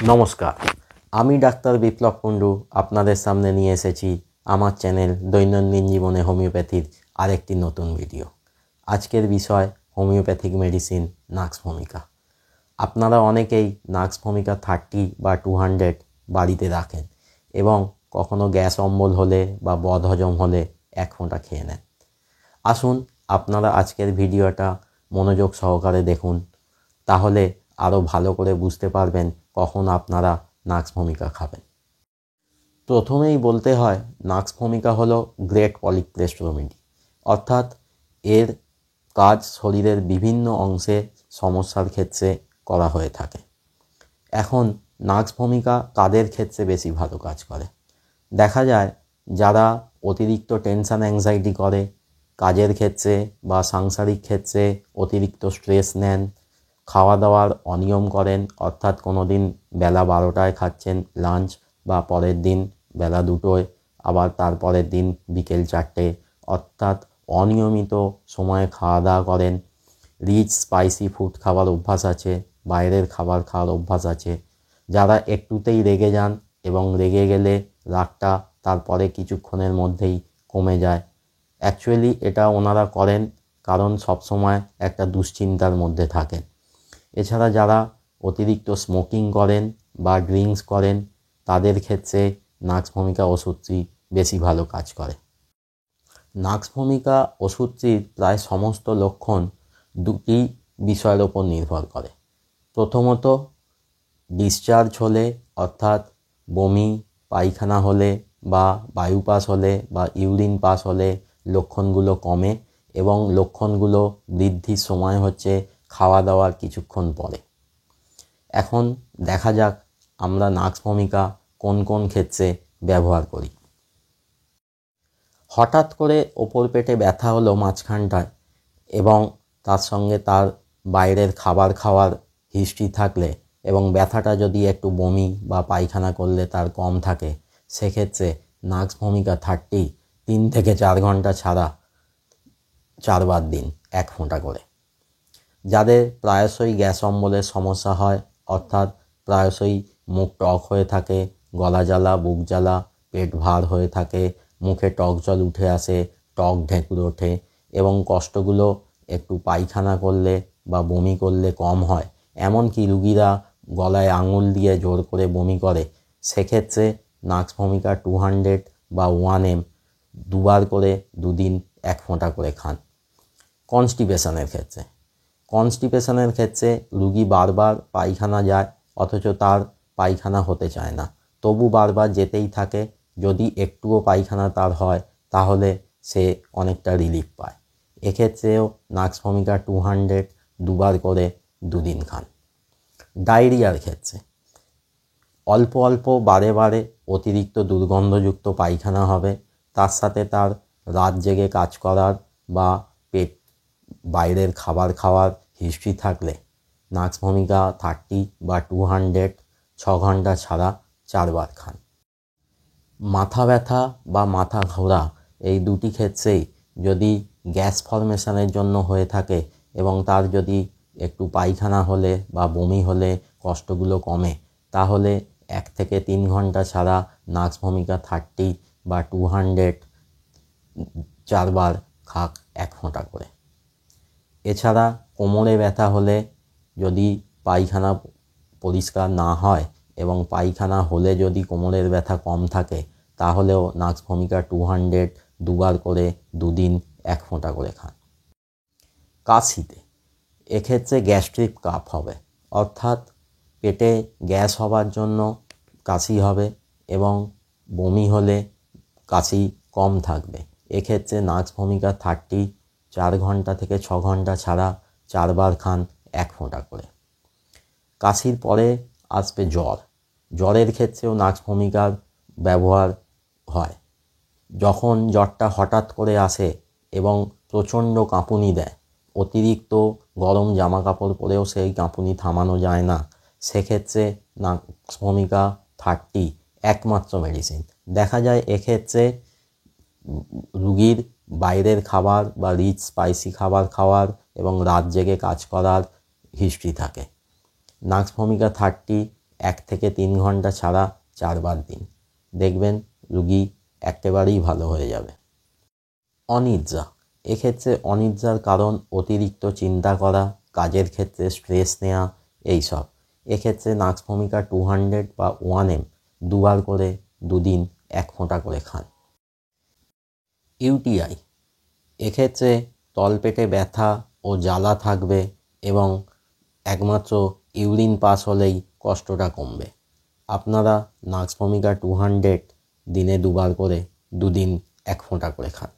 নমস্কার, আমি ডাক্তার বিপ্লব কুণ্ডু আপনাদের সামনে নিয়ে এসেছি আমার চ্যানেল দৈনন্দিন জীবনে হোমিওপ্যাথির আরেকটি নতুন ভিডিও। আজকের বিষয় হোমিওপ্যাথিক মেডিসিন নাক্স ভূমিকা। আপনারা অনেকেই নাক্স ভূমিকা 30 বা 200 বাড়িতে রাখেন এবং কখনো গ্যাস অম্বল হলে বা বদহজম হলে 1 ফোঁটা খেয়ে নেন। আসুন আপনারা আজকের ভিডিওটা মনোযোগ সহকারে দেখুন, তাহলে আরও ভালো করে বুঝতে পারবেন কখন আপনারা নাক্স ভূমিকা খাবেন। প্রথমেই বলতে হয়, নাক্স ভূমিকা হলো গ্রেট পলিক্রেস্ট রেমেডি, অর্থাৎ এর কাজ শরীরের বিভিন্ন অংশে সমস্যার ক্ষেত্রে করা হয়ে থাকে। এখন নাক্স ভূমিকা কাদের ক্ষেত্রে বেশি ভালো কাজ করে? দেখা যায় যারা অতিরিক্ত টেনশন অ্যাংজাইটি করে, কাজের ক্ষেত্রে বা সাংসারিক ক্ষেত্রে অতিরিক্ত স্ট্রেস নেন, খাওয়া দাওয়ার অনিয়ম করেন, অর্থাৎ কোনো দিন বেলা 12টায় খাচ্ছেন লাঞ্চ, বা পরের দিন বেলা 2টোয়, আবার তারপরের দিন বিকেল 4টে, অর্থাৎ অনিয়মিত সময়ে খাওয়া দাওয়া করেন, রিচ স্পাইসি ফুড খাবার অভ্যাস আছে, বাইরের খাবার খাওয়ার অভ্যাস আছে, যারা একটুতেই রেগে যান এবং রেগে গেলে রাগটা তারপরে কিছুক্ষণের মধ্যেই কমে যায়। অ্যাকচুয়ালি এটা ওনারা করেন কারণ সবসময় একটা দুশ্চিন্তার মধ্যে থাকেন। এছাড়া যারা অতিরিক্ত স্মোকিং করেন বা ড্রিঙ্কস করেন, তাদের ক্ষেত্রে নাক্স ভূমিকা ওষুধটি বেশি ভালো কাজ করে। নাক্স ভূমিকা ওষুধটির প্রায় সমস্ত লক্ষণ দুটি বিষয়ের ওপর নির্ভর করে। প্রথমত, ডিসচার্জ হলে, অর্থাৎ বমি পায়খানা হলে বা বায়ু পাস হলে বা ইউরিন পাস হলে লক্ষণগুলো কমে, এবং লক্ষণগুলো বৃদ্ধির সময় হচ্ছে খাওয়া দাওয়ার কিছুক্ষণ পরে। এখন দেখা যাক আমরা নাক্স ভূমিকা কোন কোন ক্ষেত্রে ব্যবহার করি। হঠাৎ করে ওপর পেটে ব্যথা হলো মাঝখানটায়, এবং তার সঙ্গে তার বাইরের খাবার খাওয়ার হিস্ট্রি থাকলে এবং ব্যথাটা যদি একটু বমি বা পায়খানা করলে তার কম থাকে, সেক্ষেত্রে নাক্স ভূমিকা 30 3 থেকে 4 ঘন্টা ছাড়া 4 বার দিন 1 ফোঁটা করে। যাদের প্রায়শই গ্যাস অম্বলের সমস্যা হয়, অর্থাৎ প্রায়শই মুখ টক হয়ে থাকে, গলা জ্বালা, বুক জ্বালা, পেট ভার হয়ে থাকে, মুখে টক জল উঠে আসে, টক ঢেঁকুর ওঠে, এবং কষ্টগুলো একটু পায়খানা করলে বা বমি করলে কম হয়, এমনকি রুগীরা গলায় আঙুল দিয়ে জোর করে বমি করে, সেক্ষেত্রে নাক্স ভূমিকা 200 বা 1 ml 2 বার করে 2 দিন 1 ফোঁটা করে খান। কনস্টিপেশনের ক্ষেত্রে রুগী বারবার পায়খানা যায়, অথচ তার পায়খানা হতে চায় না, তবু বারবার যেতেই থাকে। যদি একটুও পায়খানা তার হয়, তাহলে সে অনেকটা রিলিফ পায়। এক্ষেত্রেও নাক্স ভূমিকা 200 2 বার করে 2 দিন খান। ডায়রিয়ার ক্ষেত্রে অল্প অল্প বারে বারে অতিরিক্ত দুর্গন্ধযুক্ত পায়খানা হবে, তার সাথে তার রাত জেগে কাজ করার বা পেট বাইরের খাবার খাওয়ার হিস্ট্রি থাকলে নাক্স ভূমিকা 30 বা 200 6 ঘন্টা ছাড়া 4 বার খান। মাথা ব্যথা বা মাথা ঘোরা, এই দুটি ক্ষেত্রেই যদি গ্যাস ফর্মেশনের জন্য হয়ে থাকে এবং তার যদি একটু পায়খানা হলে বা বমি হলে কষ্টগুলো কমে, তাহলে 1 থেকে 3 ঘন্টা ছাড়া নাক্স ভূমিকা 30 বা 200 4 বার খাক 1 ফোঁটা করে। এছাড়া কোমরে ব্যথা হলে, যদি পায়খানা পরিষ্কার না হয় এবং পায়খানা হলে যদি কোমরের ব্যথা কম থাকে, তাহলেও নাক্স ভূমিকা 200 2 বার করে 2 দিন 1 ফোঁটা করে খান। কাশিতে, এক্ষেত্রে গ্যাস্ট্রিক কাফ হবে, অর্থাৎ পেটে গ্যাস হবার জন্য কাশি হবে, এবং বমি হলে কাশি কম থাকবে। এক্ষেত্রে নাক্স ভূমিকা 30 4 ঘন্টা থেকে 6 ঘন্টা ছাড়া 4 বার খান 1 ফোঁটা করে। কাশির পরে আসবে জ্বর। জ্বরের ক্ষেত্রেও নাক্স ভূমিকার ব্যবহার হয়। যখন জ্বরটা হঠাৎ করে আসে এবং প্রচণ্ড কাঁপুনি দেয়, অতিরিক্ত গরম জামা কাপড় পরেও সেই কাঁপুনি থামানো যায় না, সেক্ষেত্রে নাক্স ভূমিকা 30 একমাত্র মেডিসিন। দেখা যায় এক্ষেত্রে রুগীর বাইরের খাবার বা রিচ স্পাইসি খাবার খাওয়ার এবং রাত জেগে কাজ করার হিস্ট্রি থাকে। নাক্স ভূমিকা 30 1 থেকে 3 ঘন্টা ছাড়া 4 বার দিন। দেখবেন রুগী একেবারেই ভালো হয়ে যাবে। অনিদ্রা, এক্ষেত্রে অনিদ্রার কারণ অতিরিক্ত চিন্তা করা, কাজের ক্ষেত্রে স্ট্রেস নেওয়া, এইসব। এক্ষেত্রে নাক্স ভূমিকা 200 বা 1M 2 বার করে 2 দিন 1 ফোঁটা করে খান। ইউটিআই, এক্ষেত্রে তলপেটে ব্যথা ও জ্বালা থাকবে এবং একমাত্র ইউরিন পাস হলেই কষ্টটা কমবে। আপনারা নাক্স ভূমিকা 200 দিনে 2 বার করে 2 দিন 1 ফোঁটা করে খান।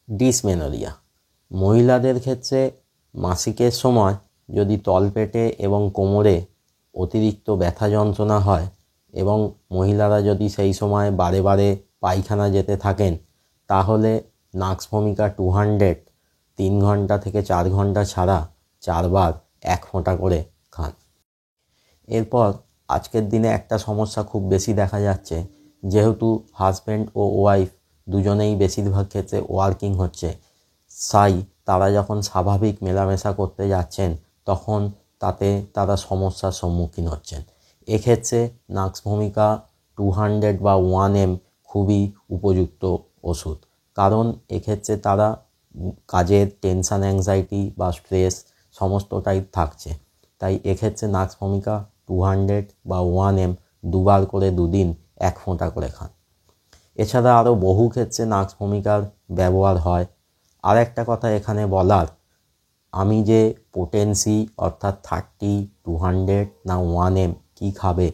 ডিসমেনোরিয়া, মহিলাদের ক্ষেত্রে মাসিকের সময় যদি তলপেটে এবং কোমরে অতিরিক্ত ব্যথা যন্ত্রণা হয় এবং মহিলারা যদি সেই সময় বারে বারে পায়খানা যেতে থাকেন, তাহলে নাক্স ভূমিকা 200 3 ঘন্টা থেকে 4 ঘন্টা ছাড়া 4 বার 1 ফোঁটা করে খান। এরপর আজকের দিনে একটা সমস্যা খুব বেশি দেখা যাচ্ছে, যেহেতু হাজব্যান্ড ও ওয়াইফ দুজনেই বেশিরভাগ ক্ষেত্রে ওয়ার্কিং হচ্ছে, তাই তারা যখন স্বাভাবিক মেলামেশা করতে যাচ্ছেন তখন তাতে তারা সমস্যার সম্মুখীন হচ্ছেন। এক্ষেত্রে নাক্স ভূমিকা 200 বা 1M খুবই উপযুক্ত ওষুধ, কারণ এক্ষেত্রে তারা কাজের টেনশান, অ্যাংজাইটি বা স্ট্রেস সমস্তটাই থাকছে। তাই এক্ষেত্রে নাক্স ভূমিকা 200 বা 1M 2 বার করে 2 দিন 1 ফোঁটা করে খান। এছাড়া আরও বহু ক্ষেত্রে নাক্স ভূমিকার ব্যবহার হয়। আর একটা কথা এখানে বলার, আমি যে পোটেন্সি অর্থাৎ 30, 200 না 1M কী খাবে,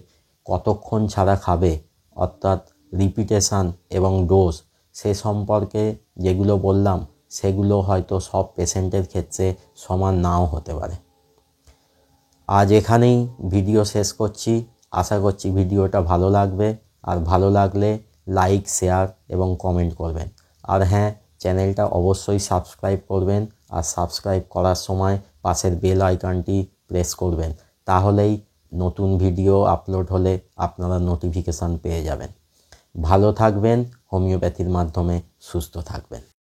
কতক্ষণ ছাড়া খাবে, অর্থাৎ রিপিটেশান এবং ডোজ, সে সম্পর্কে যেগুলো বললাম সেগুলো হয়তো সব পেশেন্টের ক্ষেত্রে সমান নাও হতে পারে। আজ এখানেই ভিডিও শেষ করছি। আশা করছি ভিডিওটা ভালো লাগবে, আর ভালো লাগলে লাইক, শেয়ার এবং কমেন্ট করবেন। আর হ্যাঁ, চ্যানেলটা অবশ্যই সাবস্ক্রাইব করবেন, আর সাবস্ক্রাইব করার সময় পাশের বেল আইকনটি প্রেস করবেন, তাহলেই নতুন ভিডিও আপলোড হলে আপনারা নোটিফিকেশান পেয়ে যাবেন। ভালো থাকবেন, হোমিওপ্যাথির মাধ্যমে সুস্থ থাকবেন।